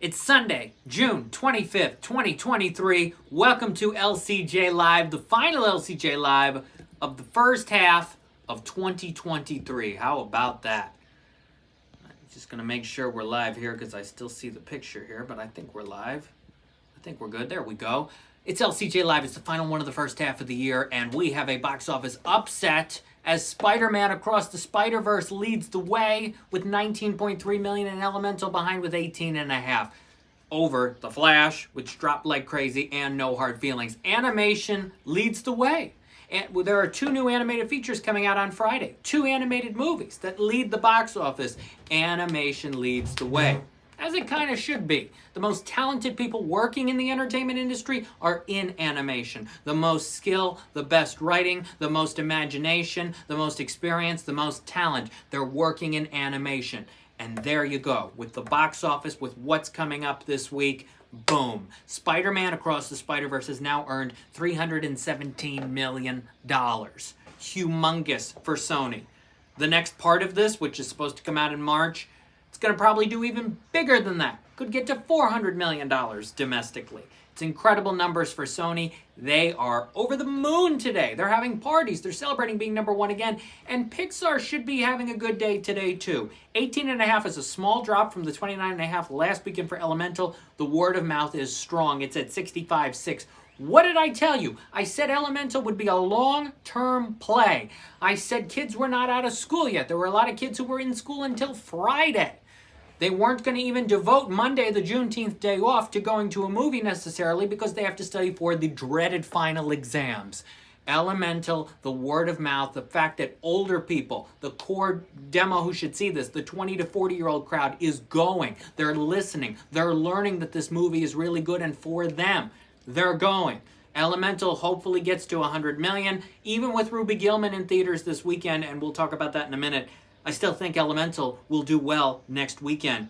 It's Sunday, June 25th, 2023. Welcome to LCJ Live, the final LCJ Live of the first half of 2023. How about that? I'm just going to make sure we're live here because I still see the picture here, but I think we're live. I think we're good. There we go. It's LCJ Live. It's the final one of the first half of the year, and we have a box office upset as Spider-Man Across the Spider-Verse leads the way with 19.3 million and Elemental behind with 18.5. Over The Flash, which dropped like crazy, and No Hard Feelings. Animation leads the way. And there are two new animated features coming out on Friday. Two animated movies that lead the box office. Animation leads the way. As it kind of should be. The most talented people working in the entertainment industry are in animation. The most skill, the best writing, the most imagination, the most experience, the most talent. They're working in animation. And there you go. With the box office, with what's coming up this week, boom. Spider-Man Across the Spider-Verse has now earned $317 million. Humongous for Sony. The next part of this, which is supposed to come out in March, it's going to probably do even bigger than that. Could get to $400 million domestically. It's incredible numbers for Sony. They are over the moon today. They're having parties. They're celebrating being number one again. And Pixar should be having a good day today, too. 18.5 is a small drop from the 29.5 last weekend for Elemental. The word of mouth is strong. It's at 65.6. What did I tell you? I said Elemental would be a long-term play. I said kids were not out of school yet. There were a lot of kids who were in school until Friday. They weren't going to even devote Monday, the Juneteenth day off, to going to a movie necessarily because they have to study for the dreaded final exams. Elemental, the word of mouth, the fact that older people, the core demo who should see this, the 20 to 40-year-old crowd is going. They're listening. They're learning that this movie is really good, and for them, they're going. Elemental hopefully gets to 100 million, even with Ruby Gillman in theaters this weekend, and we'll talk about that in a minute. I still think Elemental will do well next weekend.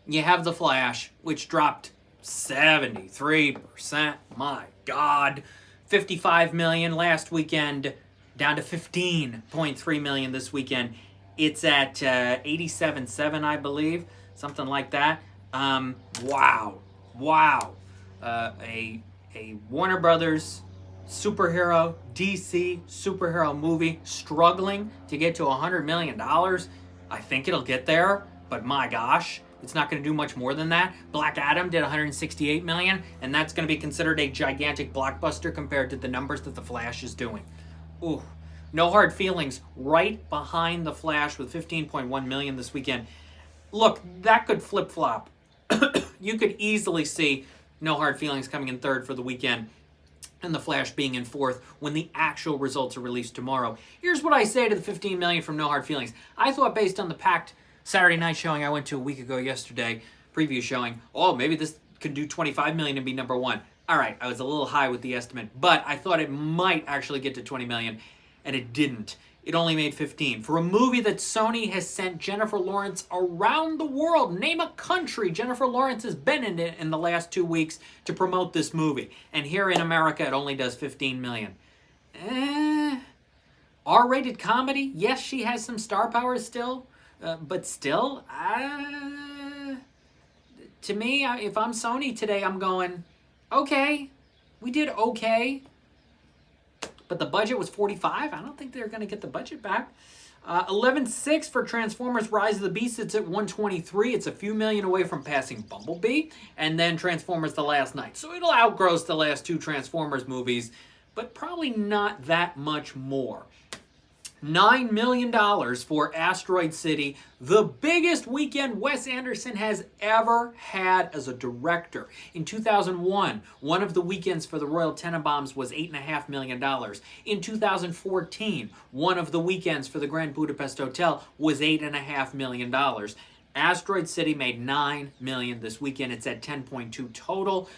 You have The Flash, which dropped 73%. My God. 55 million last weekend, down to 15.3 million this weekend. It's at 87.7, I believe. Something like that. Wow. A Warner Brothers superhero, DC superhero movie struggling to get to $100 million. I think it'll get there, but my gosh, it's not going to do much more than that. Black Adam did $168 million, and that's going to be considered a gigantic blockbuster compared to the numbers that The Flash is doing. Ooh. No Hard Feelings right behind The Flash with 15.1 million this weekend. Look, that could flip-flop. You could easily see No Hard Feelings coming in third for the weekend and The Flash being in fourth when the actual results are released tomorrow. Here's what I say to the 15 million from No Hard Feelings. I thought based on the packed Saturday night showing I went to a week ago yesterday, preview showing, oh, maybe this could do 25 million and be number one. All right, I was a little high with the estimate, but I thought it might actually get to 20 million, and it didn't. It only made 15. For a movie that Sony has sent Jennifer Lawrence around the world, name a country Jennifer Lawrence has been in it in the last 2 weeks to promote this movie. And here in America, it only does 15 million. R-rated comedy? Yes, she has some star power still, but still, to me, if I'm Sony today, I'm going, okay, we did okay. But the budget was 45. I don't think they're going to get the budget back. 11.6 for Transformers Rise of the Beast. It's at 123. It's a few million away from passing Bumblebee. And then Transformers The Last Night. So it'll outgross the last two Transformers movies, but probably not that much more. $9 million for Asteroid City, the biggest weekend Wes Anderson has ever had as a director. In 2001, one of the weekends for the Royal Tenenbaums was $8.5 million. In 2014, one of the weekends for the Grand Budapest Hotel was $8.5 million. Asteroid City made $9 million this weekend. It's at 10.2 total.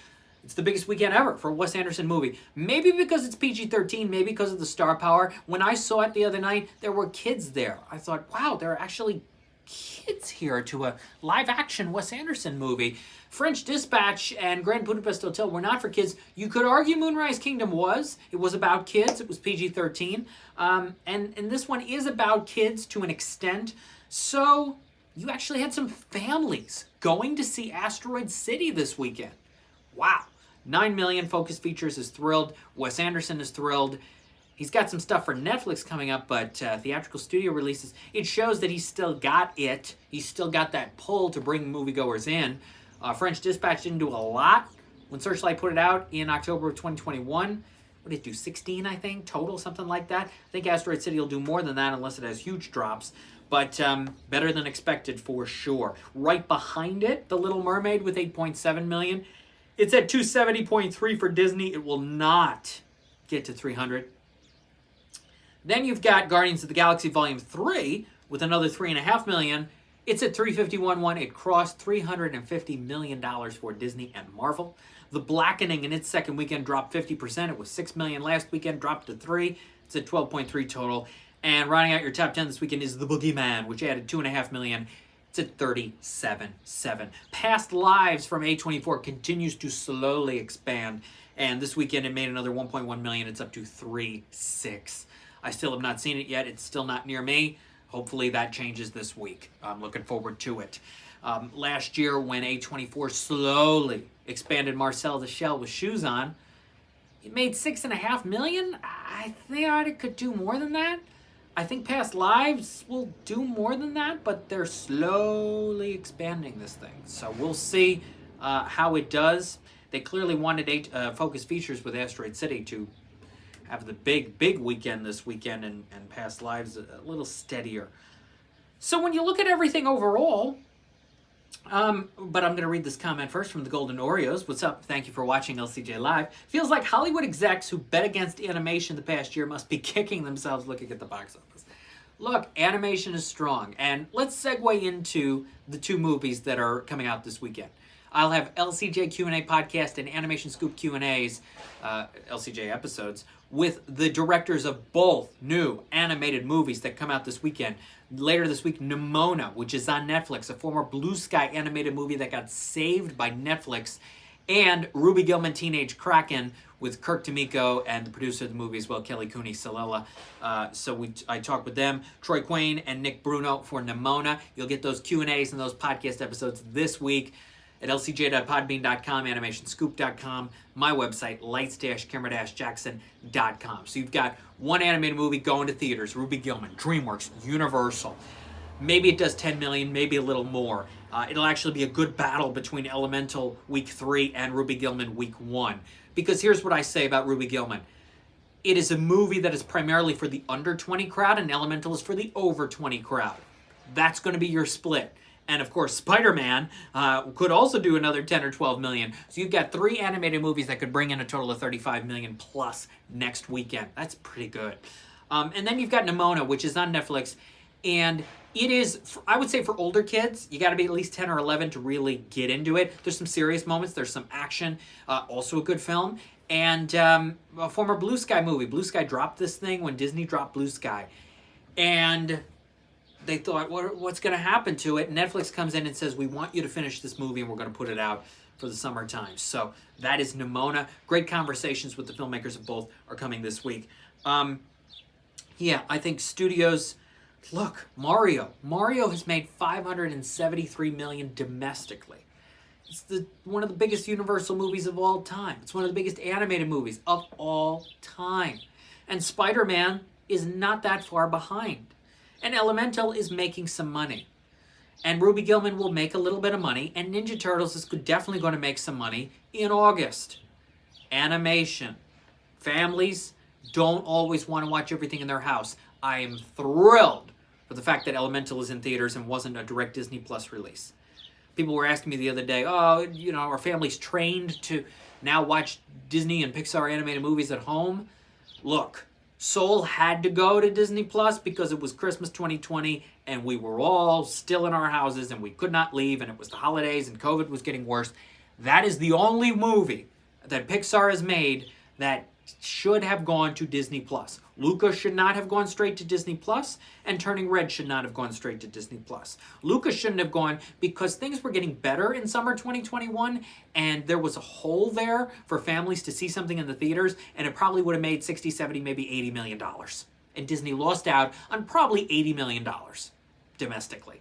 It's the biggest weekend ever for a Wes Anderson movie. Maybe because it's PG-13, maybe because of the star power. When I saw it the other night, there were kids there. I thought, wow, there are actually kids here to a live-action Wes Anderson movie. French Dispatch and Grand Budapest Hotel were not for kids. You could argue Moonrise Kingdom was. It was about kids. It was PG-13. And this one is about kids to an extent. So you actually had some families going to see Asteroid City this weekend. Wow. 9 million. Focus Features is thrilled. Wes Anderson is thrilled. He's got some stuff for Netflix coming up, but theatrical studio releases, it shows that he's still got it. He's still got that pull to bring moviegoers in. French Dispatch didn't do a lot when Searchlight put it out in October of 2021. What did it do, 16, I think, total, something like that? I think Asteroid City will do more than that unless it has huge drops. But better than expected for sure. Right behind it, The Little Mermaid with 8.7 million. It's at 270.3 for Disney. It will not get to 300. Then you've got Guardians of the Galaxy Volume 3 with another 3.5 million. It's at 351.1. It crossed $350 million for Disney and Marvel. The Blackening in its second weekend dropped 50%. It was 6 million last weekend, dropped to 3. It's at 12.3 total. And rounding out your top 10 this weekend is The Boogeyman, which added 2.5 million. It's at 37.7. Past Lives from A24 continues to slowly expand. And this weekend it made another 1.1 million. It's up to 3.6. I still have not seen it yet. It's still not near me. Hopefully that changes this week. I'm looking forward to it. Last year when A24 slowly expanded Marcel the Shell with Shoes On, it made 6.5 million. I thought it could do more than that. I think Past Lives will do more than that, but they're slowly expanding this thing. So we'll see how it does. They clearly wanted Focus Features with Asteroid City to have the big weekend this weekend, and Past Lives a little steadier. So when you look at everything overall, but I'm going to read this comment first from the Golden Oreos. What's up? Thank you for watching LCJ Live. Feels like Hollywood execs who bet against animation the past year must be kicking themselves looking at the box office. Look, animation is strong, and let's segue into the two movies that are coming out this weekend. I'll have LCJ Q&A podcast and Animation Scoop Q&As, LCJ episodes, with the directors of both new animated movies that come out this weekend. Later this week, Nimona, which is on Netflix, a former Blue Sky animated movie that got saved by Netflix, and Ruby Gillman Teenage Kraken with Kirk D'Amico and the producer of the movie as well, Kelly Cooney Salella. I talked with them, Troy Quayne and Nick Bruno for Nimona. You'll get those Q&As and those podcast episodes this week at lcj.podbean.com, animationscoop.com, my website, lights-camera-jackson.com. So you've got one animated movie going to theaters, Ruby Gillman, DreamWorks, Universal. Maybe it does 10 million, maybe a little more. It'll actually be a good battle between Elemental Week 3 and Ruby Gillman Week 1. Because here's what I say about Ruby Gillman. It is a movie that is primarily for the under 20 crowd, and Elemental is for the over 20 crowd. That's going to be your split. And of course, Spider-Man could also do another 10 or 12 million. So you've got 3 animated movies that could bring in a total of 35 million plus next weekend. That's pretty good. And then you've got Nimona, which is on Netflix. And it is, I would say for older kids, you got to be at least 10 or 11 to really get into it. There's some serious moments. There's some action. Also a good film. And a former Blue Sky movie. Blue Sky dropped this thing when Disney dropped Blue Sky. And they thought, what's going to happen to it? Netflix comes in and says, we want you to finish this movie and we're going to put it out for the summertime. So that is Nimona. Great conversations with the filmmakers of both are coming this week. Yeah, I think studios, look, Mario. Mario has made $573 million domestically. It's one of the biggest Universal movies of all time. It's one of the biggest animated movies of all time. And Spider-Man is not that far behind. And Elemental is making some money. And Ruby Gillman will make a little bit of money. And Ninja Turtles is definitely going to make some money in August. Animation. Families don't always want to watch everything in their house. I am thrilled for the fact that Elemental is in theaters and wasn't a direct Disney Plus release. People were asking me the other day, are families trained to now watch Disney and Pixar animated movies at home? Look. Soul had to go to Disney Plus because it was Christmas 2020 and we were all still in our houses and we could not leave and it was the holidays and COVID was getting worse. That is the only movie that Pixar has made that should have gone to Disney Plus. Luca should not have gone straight to Disney Plus, and Turning Red should not have gone straight to Disney Plus. Luca shouldn't have gone because things were getting better in summer 2021, and there was a hole there for families to see something in the theaters, and it probably would have made 60, 70, maybe $80 million. And Disney lost out on probably $80 million domestically.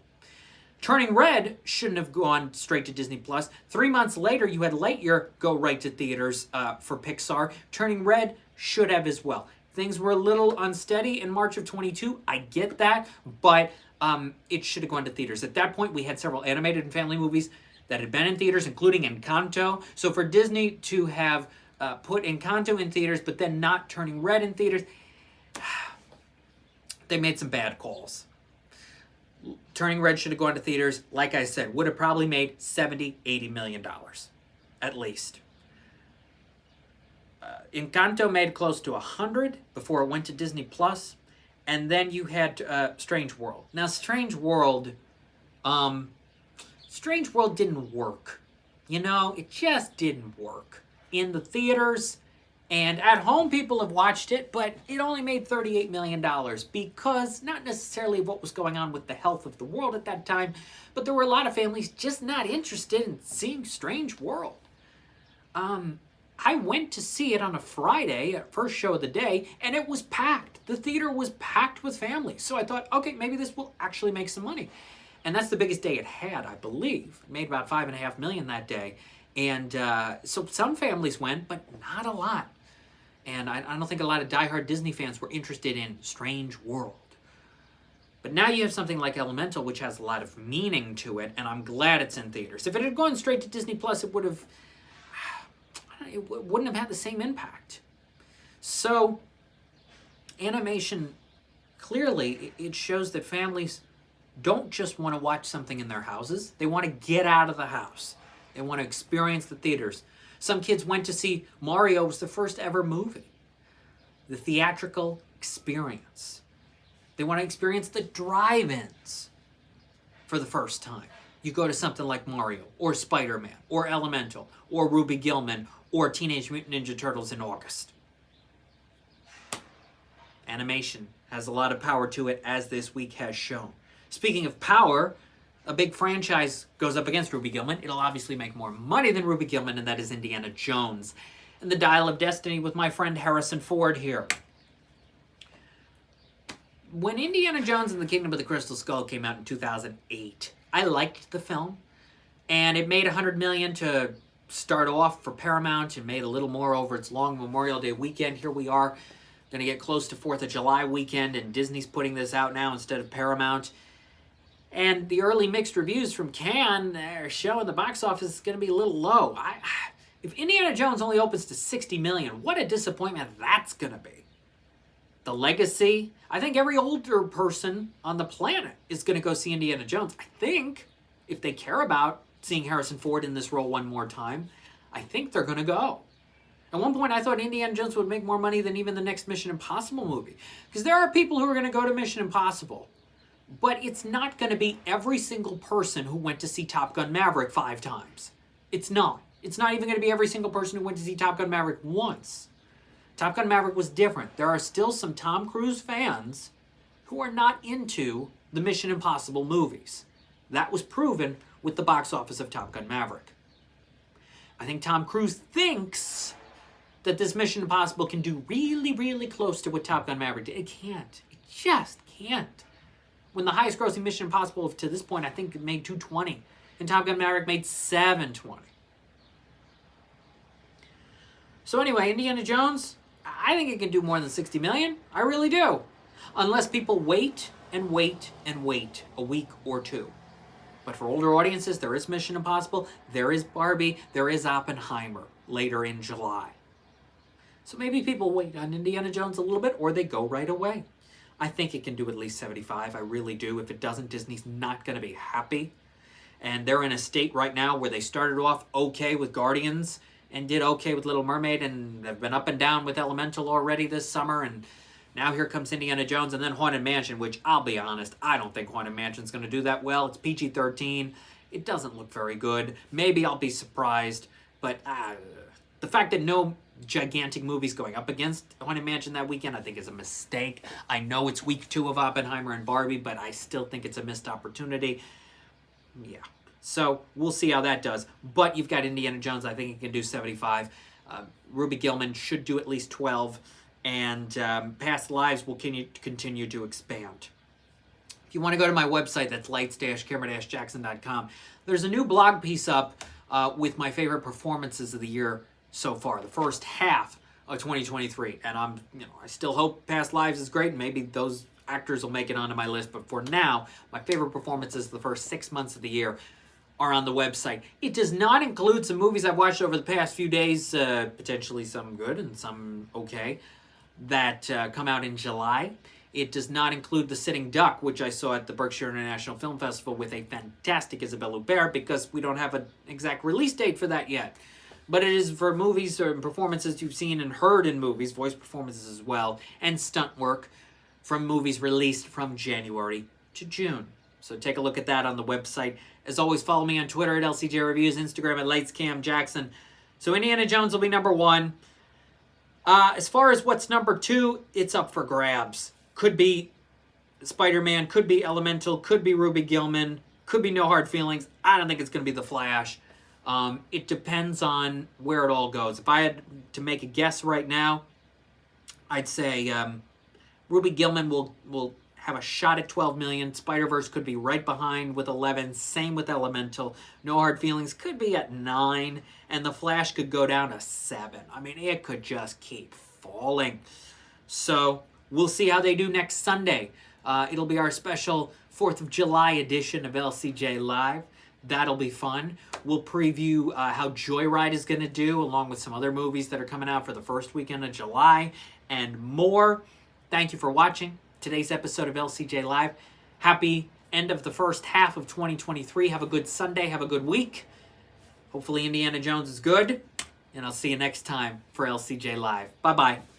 Turning Red shouldn't have gone straight to Disney Plus. 3 months later, you had Lightyear go right to theaters for Pixar. Turning Red should have as well. Things were a little unsteady in March of 22. I get that, but it should have gone to theaters. At that point, we had several animated and family movies that had been in theaters, including Encanto. So for Disney to have put Encanto in theaters, but then not Turning Red in theaters, they made some bad calls. Turning Red should have gone to theaters. Like I said, would have probably made $70-80 million, at least. Encanto made close to 100 before it went to Disney Plus, and then you had Strange World. Now, Strange World didn't work. You know, it just didn't work in the theaters. And at home, people have watched it, but it only made $38 million because not necessarily what was going on with the health of the world at that time, but there were a lot of families just not interested in seeing Strange World. I went to see it on a Friday, first show of the day, and it was packed. The theater was packed with families. So I thought, okay, maybe this will actually make some money. And that's the biggest day it had, I believe. It made about $5.5 million that day. And so some families went, but not a lot. And I don't think a lot of diehard Disney fans were interested in Strange World. But now you have something like Elemental, which has a lot of meaning to it, and I'm glad it's in theaters. If it had gone straight to Disney Plus, it wouldn't have had the same impact. So, animation, clearly, it shows that families don't just want to watch something in their houses. They want to get out of the house. They want to experience the theaters. Some kids went to see Mario. It was the first ever movie. The theatrical experience. They want to experience the drive-ins for the first time. You go to something like Mario, or Spider-Man, or Elemental, or Ruby Gillman, or Teenage Mutant Ninja Turtles in August. Animation has a lot of power to it, as this week has shown. Speaking of power, a big franchise goes up against Ruby Gillman. It'll obviously make more money than Ruby Gillman, and that is Indiana Jones. And the Dial of Destiny with my friend Harrison Ford here. When Indiana Jones and the Kingdom of the Crystal Skull came out in 2008, I liked the film. And it made $100 million to start off for Paramount, and made a little more over its long Memorial Day weekend. Here we are, going to get close to 4th of July weekend, and Disney's putting this out now instead of Paramount. And the early mixed reviews from Cannes are showing the box office is going to be a little low. If Indiana Jones only opens to $60 million, what a disappointment that's going to be. The legacy, I think every older person on the planet is going to go see Indiana Jones. I think, if they care about seeing Harrison Ford in this role one more time, I think they're going to go. At one point, I thought Indiana Jones would make more money than even the next Mission Impossible movie. Because there are people who are going to go to Mission Impossible. But it's not going to be every single person who went to see Top Gun Maverick 5 times. It's not. It's not even going to be every single person who went to see Top Gun Maverick once. Top Gun Maverick was different. There are still some Tom Cruise fans who are not into the Mission Impossible movies. That was proven with the box office of Top Gun Maverick. I think Tom Cruise thinks that this Mission Impossible can do really, really close to what Top Gun Maverick did. It can't. It just can't. When the highest grossing Mission Impossible to this point, I think it made $220. And Top Gun Maverick made $720. So anyway, Indiana Jones, I think it can do more than $60 million. I really do. Unless people wait and wait and wait a week or two. But for older audiences, there is Mission Impossible, there is Barbie, there is Oppenheimer later in July. So maybe people wait on Indiana Jones a little bit, or they go right away. I think it can do at least 75. I really do. If it doesn't, Disney's not going to be happy. And they're in a state right now where they started off okay with Guardians and did okay with Little Mermaid, and they've been up and down with Elemental already this summer, and now here comes Indiana Jones, and then Haunted Mansion, which, I'll be honest, I don't think Haunted Mansion's going to do that well. It's PG-13. It doesn't look very good. Maybe I'll be surprised, but the fact that no gigantic movies going up against Haunted Mansion that weekend, I think is a mistake. I know it's week 2 of Oppenheimer and Barbie, but I still think it's a missed opportunity. Yeah. So we'll see how that does. But you've got Indiana Jones. I think it can do 75. Ruby Gillman should do at least 12. And Past Lives will continue to expand. If you want to go to my website, that's lights-camera-jackson.com. There's a new blog piece up with my favorite performances of the year so far, the first half of 2023. And I still hope Past Lives is great, and maybe those actors will make it onto my list. But for now, my favorite performances the first 6 months of the year are on the website. It does not include some movies I've watched over the past few days, potentially some good and some okay, that come out in July. It does not include The Sitting Duck, which I saw at the Berkshire International Film Festival with a fantastic Isabelle Huppert, because we don't have an exact release date for that yet. But it is for movies or performances you've seen and heard in movies, voice performances as well, and stunt work from movies released from January to June. So take a look at that on the website. As always, follow me on Twitter at LCJ Reviews, Instagram at LightsCamJackson. So Indiana Jones will be number 1. As far as what's number 2, it's up for grabs. Could be Spider-Man, could be Elemental, could be Ruby Gillman, could be No Hard Feelings. I don't think it's going to be The Flash. It depends on where it all goes. If I had to make a guess right now, I'd say Ruby Gillman will have a shot at 12 million. Spider-Verse could be right behind with 11. Same with Elemental. No Hard Feelings could be at 9. And The Flash could go down to 7. I mean, it could just keep falling. So we'll see how they do next Sunday. It'll be our special 4th of July edition of LCJ Live. That'll be fun. We'll preview how Joyride is going to do, along with some other movies that are coming out for the first weekend of July, and more. Thank you for watching today's episode of LCJ Live. Happy end of the first half of 2023. Have a good Sunday. Have a good week. Hopefully Indiana Jones is good. And I'll see you next time for LCJ Live. Bye-bye.